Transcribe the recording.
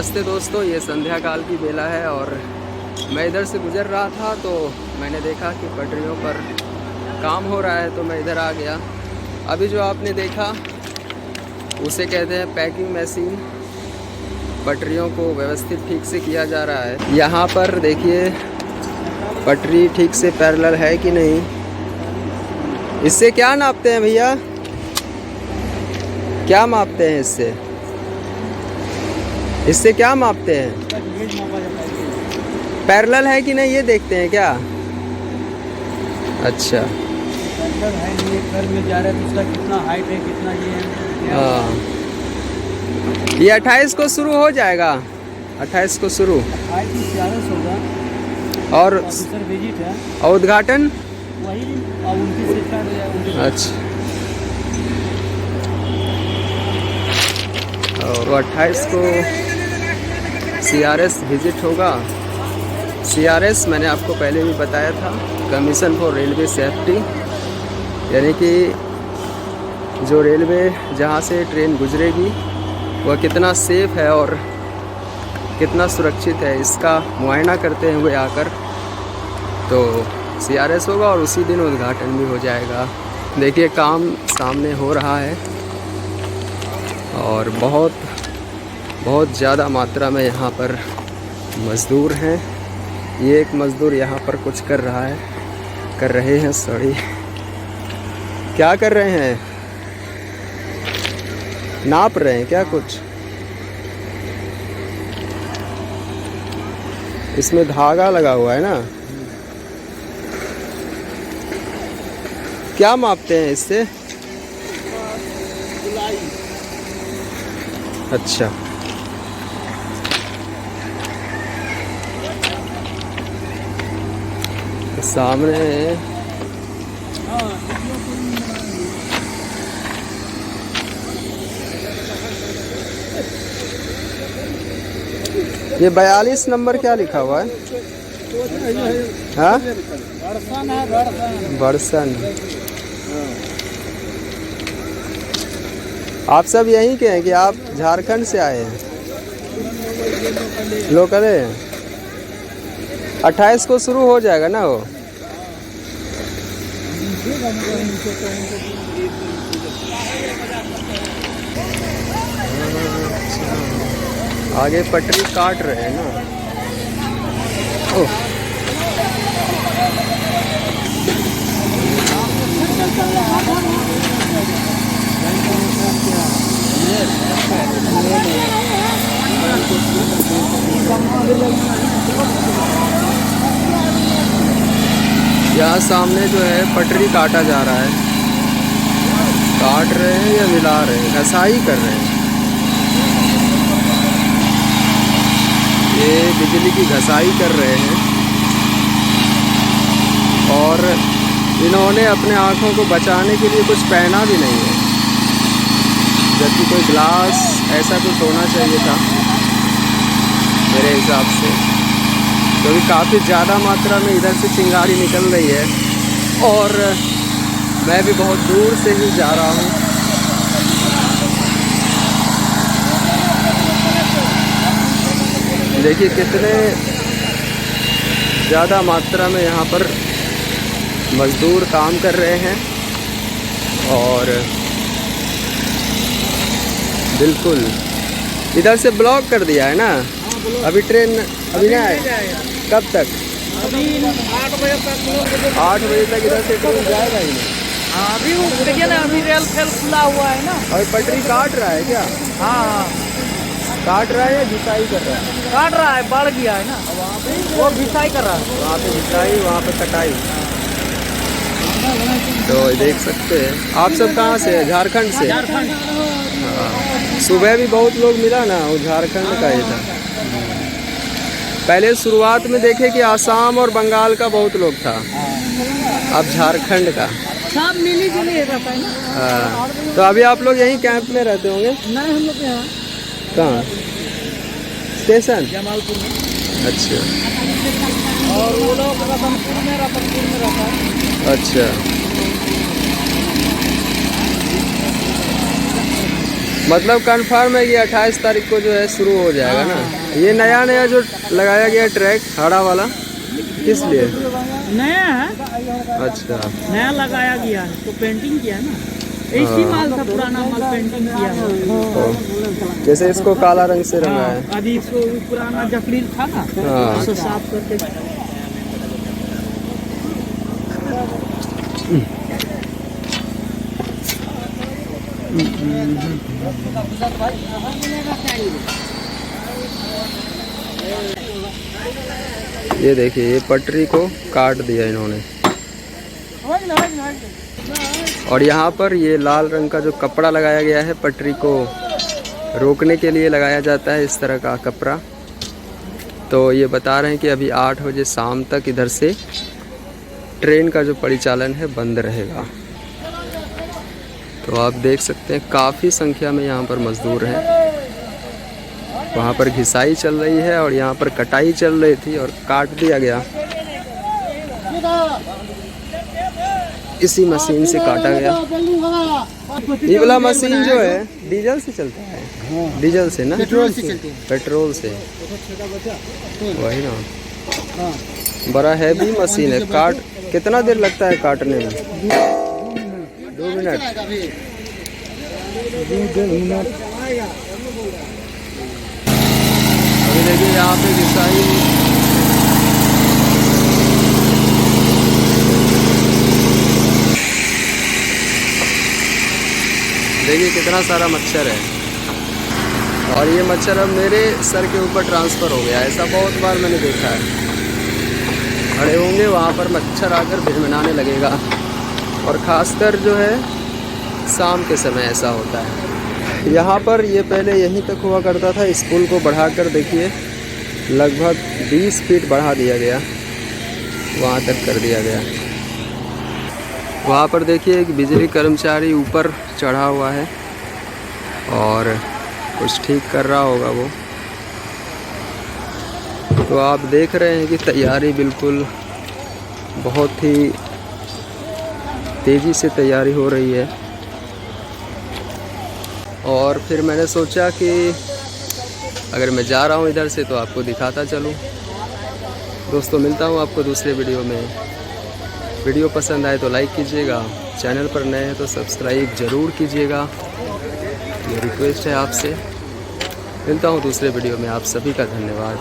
नमस्ते दोस्तों, ये संध्या काल की बेला है और मैं इधर से गुज़र रहा था तो मैंने देखा कि पटरियों पर काम हो रहा है तो मैं इधर आ गया। अभी जो आपने देखा उसे कहते हैं पैकिंग मशीन। पटरियों को व्यवस्थित ठीक से किया जा रहा है। यहाँ पर देखिए पटरी ठीक से पैरेलल है कि नहीं। इससे क्या नापते हैं भैया, क्या मापते हैं इससे क्या मापते हैं? पैरेलल है कि नहीं ये देखते हैं क्या? अच्छा, पैरेलल है नहीं, एक घर में जा रहा है, दूसरा कितना हाइट है, कितना ये है। हाँ, ये 28 को शुरू हो जाएगा। 28 को शुरू 28 होगा और ऑफिसर विजिट है और उद्घाटन वही 29 से स्टार्ट हो जाएगा। अच्छा, और 28 को CRS विजिट होगा। CRS मैंने आपको पहले भी बताया था, कमीशन फॉर रेलवे सेफ्टी, यानी कि जो रेलवे जहाँ से ट्रेन गुजरेगी वह कितना सेफ़ है और कितना सुरक्षित है, इसका मुआयना करते हुए आकर तो CRS होगा और उसी दिन उद्घाटन भी हो जाएगा। देखिए काम सामने हो रहा है और बहुत ज़्यादा मात्रा में यहाँ पर मज़दूर हैं। ये एक मज़दूर यहाँ पर कुछ कर रहे हैं सॉरी, क्या कर रहे हैं? नाप रहे हैं क्या कुछ? इसमें धागा लगा हुआ है ना, क्या मापते हैं इससे? अच्छा, सामने ये 42 नंबर क्या लिखा हुआ है? हाँ, बरसन। आप सब यहीं के हैं कि आप झारखंड से आए हैं? लोकल है। 28 को शुरू हो जाएगा ना वो। आगे पटरी काट रहे हैं ना। ओह, यहाँ सामने जो है पटरी काटा जा रहा है। काट रहे हैं या मिला रहे हैं, घसाई कर रहे हैं। ये बिजली की घसाई कर रहे हैं और इन्होंने अपने आँखों को बचाने के लिए कुछ पहना भी नहीं है, जबकि कोई ग्लास ऐसा कुछ होना चाहिए था मेरे हिसाब से, क्योंकि काफ़ी ज़्यादा मात्रा में इधर से चिंगारी निकल रही है और मैं भी बहुत दूर से ही जा रहा हूँ। देखिए कितने ज़्यादा मात्रा में यहाँ पर मज़दूर काम कर रहे हैं और बिल्कुल इधर से ब्लॉक कर दिया है ना। अभी ट्रेन अभी नहीं आए, कब तक? अभी 8 बजे तक 8 बजे तक इधर से ट्रेन जाएगा ही नहीं। हाँ, अभी वो देखिए ना, अभी रेल फेल खुला हुआ है ना। और पटरी काट रहा है क्या? हाँ, काट रहा है या घिसाई कर रहा है? काट रहा है, बढ़ गया है ना वो घिसाई कर रहा है। वहाँ पे घिसाई, वहाँ पे कटाई। तो देख सकते हैं। आप सब कहाँ से हैं? झारखंड से? झारखंड। हाँ, सुबह भी बहुत लोग मिला ना, वो झारखंड का ही था। पहले शुरुआत में देखे कि आसाम और बंगाल का बहुत लोग था, अब झारखंड का। सब मिली जुली रहता है ना। हाँ, तो अभी आप लोग यहीं कैंप में रहते होंगे? नहीं, हम लोग यहाँ कहाँ? स्टेशन? जमालपुर में। अच्छा और वो लोग रतनपुर में रहता है। अच्छा, मतलब कंफर्म है कि 28 तारीख को जो है शुरू हो जाएगा ना। ये नया नया जो लगाया गया ट्रैक हाड़ा वाला, किस लिए? नया है, अच्छा, नया लगाया गया है तो पेंटिंग किया है ना। ऐसी माल था, पुराना माल पेंटिंग किया है। जैसे इसको काला रंग से रंगा है। अभी इसको पुराना जफरील था ना, हाँ। उसको साफ करके। ये देखिए, ये पटरी को काट दिया इन्होंने। और यहाँ पर ये लाल रंग का जो कपड़ा लगाया गया है, पटरी को रोकने के लिए लगाया जाता है इस तरह का कपड़ा। तो ये बता रहे हैं कि अभी 8 बजे शाम तक इधर से ट्रेन का जो परिचालन है बंद रहेगा। तो आप देख सकते हैं काफ़ी संख्या में यहाँ पर मजदूर हैं। वहाँ पर घिसाई चल रही है और यहाँ पर कटाई चल रही थी और काट दिया गया। इसी मशीन से काटा गया। ये वाला मशीन जो है डीजल से चलता है। डीजल से ना, पेट्रोल से चलती है। पेट्रोल से, वही ना। बड़ा हैवी मशीन है। काट कितना देर लगता है काटने में? 2 मिनट। अभी देखिए यहाँ पे घिसाई, देखिए कितना सारा मच्छर है। और ये मच्छर अब मेरे सर के ऊपर ट्रांसफ़र हो गया। ऐसा बहुत बार मैंने देखा है। खड़े होंगे वहाँ पर मच्छर आकर भिनभिनाने लगेगा। और ख़ासकर जो है शाम के समय ऐसा होता है। यहाँ पर ये पहले यहीं तक हुआ करता था। इस पुल को बढ़ाकर देखिए लगभग 20 फीट बढ़ा दिया गया, वहाँ तक कर दिया गया। वहाँ पर देखिए एक बिजली कर्मचारी ऊपर चढ़ा हुआ है और कुछ ठीक कर रहा होगा वो। तो आप देख रहे हैं कि तैयारी बिल्कुल बहुत ही तेज़ी से तैयारी हो रही है। और फिर मैंने सोचा कि अगर मैं जा रहा हूँ इधर से तो आपको दिखाता चलूँ। दोस्तों, मिलता हूँ आपको दूसरे वीडियो में। वीडियो पसंद आए तो लाइक कीजिएगा, चैनल पर नए हैं तो सब्सक्राइब ज़रूर कीजिएगा, ये रिक्वेस्ट है आपसे। मिलता हूँ दूसरे वीडियो में। आप सभी का धन्यवाद।